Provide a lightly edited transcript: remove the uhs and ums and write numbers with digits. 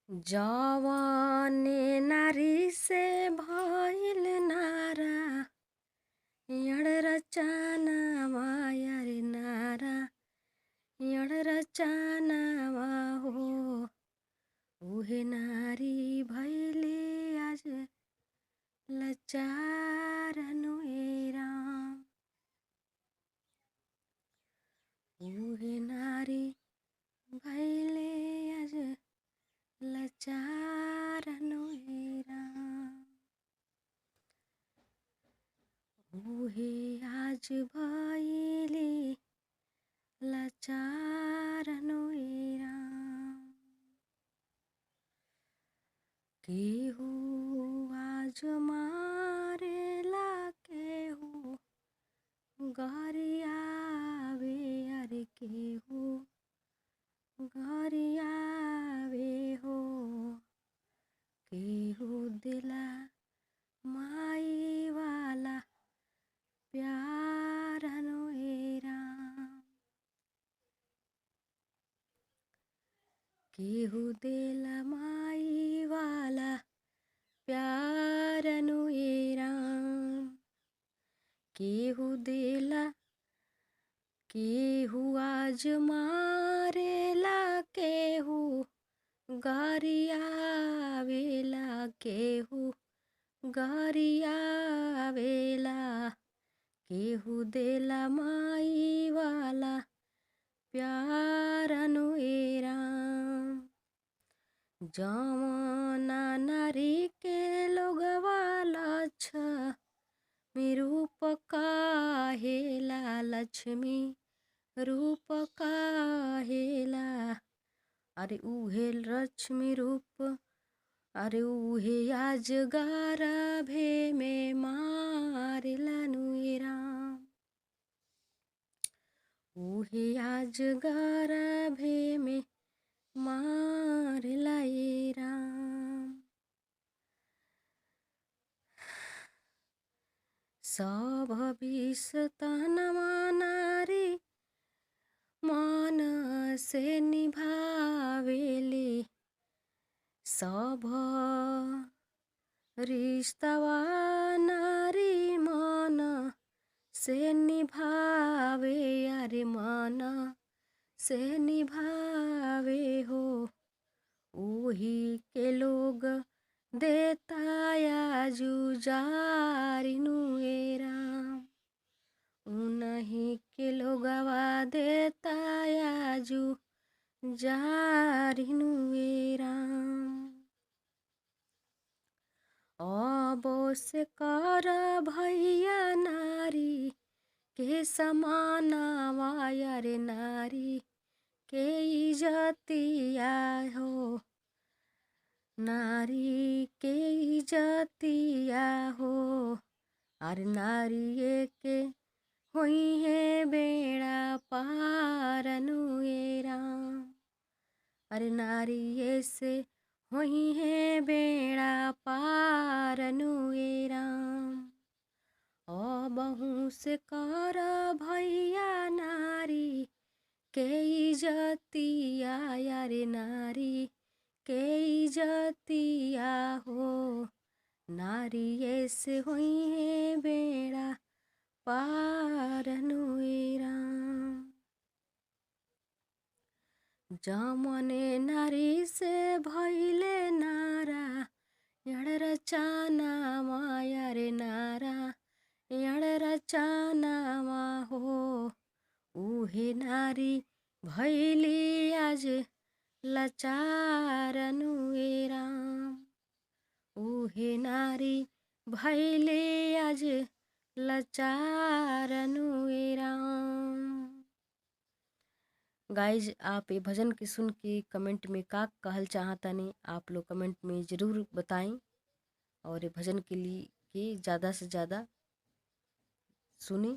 जवाने नारी से भइल नारा यण रचनावा यारे नारा यण रचनावा हो उहे नारी भैले आज लाचार नुए राम। उहे नारी भैले आज लाचार नुए राम। उहे आज भैले लाचार नुए राम। केहू आज मारेला केहू गरियावे अरे केहू गरियावे हो केहू दिला माई वाला प्यार नुए राम। केहू दिला माई वाला प्यार नुए राम। केहू दिला केहू आज मारेला केहू गरियावेला केहू गरियावेला केहू देला माई वाला प्यार नुए राम। जवाना नारी के लोगवा लक्ष्मी रूप काहेला लक्ष्मी रूप काहेला अरे उहे लक्ष्मी रूप अरे उहे आज गारभे में मारेला नुए राम। उहे आज गारभे में मारेला ये राम। सब विष तनमा नारी मन से निभावेले सब रिश्तवा नारी मन से निभावे अरे मन से निभावे हो उही के लोग देता जुजारी नुए राम। उन्हीं के लोगवा देता जुजारी नुए राम। अबो से कर भैया नारी के समानावा यारे नारी के इज्जतिया हो नारी के इज्जतिया हो अरे नारी के हुई है बेड़ा पार नुए राम। अरे नारी से हुई है बेड़ा पार नुए राम। बहू से कर भैया नारी के इज्जतिया यारे नारी के इज्जतिया हो नारी से हुई है बेड़ा पार नुए राम। जमने नारी से भैले नारा यण रचनावा यारे नारा यण रचनावा हो उहे नारी भैली आज लाचार नुए राम। उहे नारी भैले आज लाचार नुए राम। गाइज आप ये भजन की सुन के कमेंट में का कहल चाहतानी आप लोग कमेंट में ज़रूर बताएं और ये भजन के लिए ज़्यादा से ज़्यादा सुने।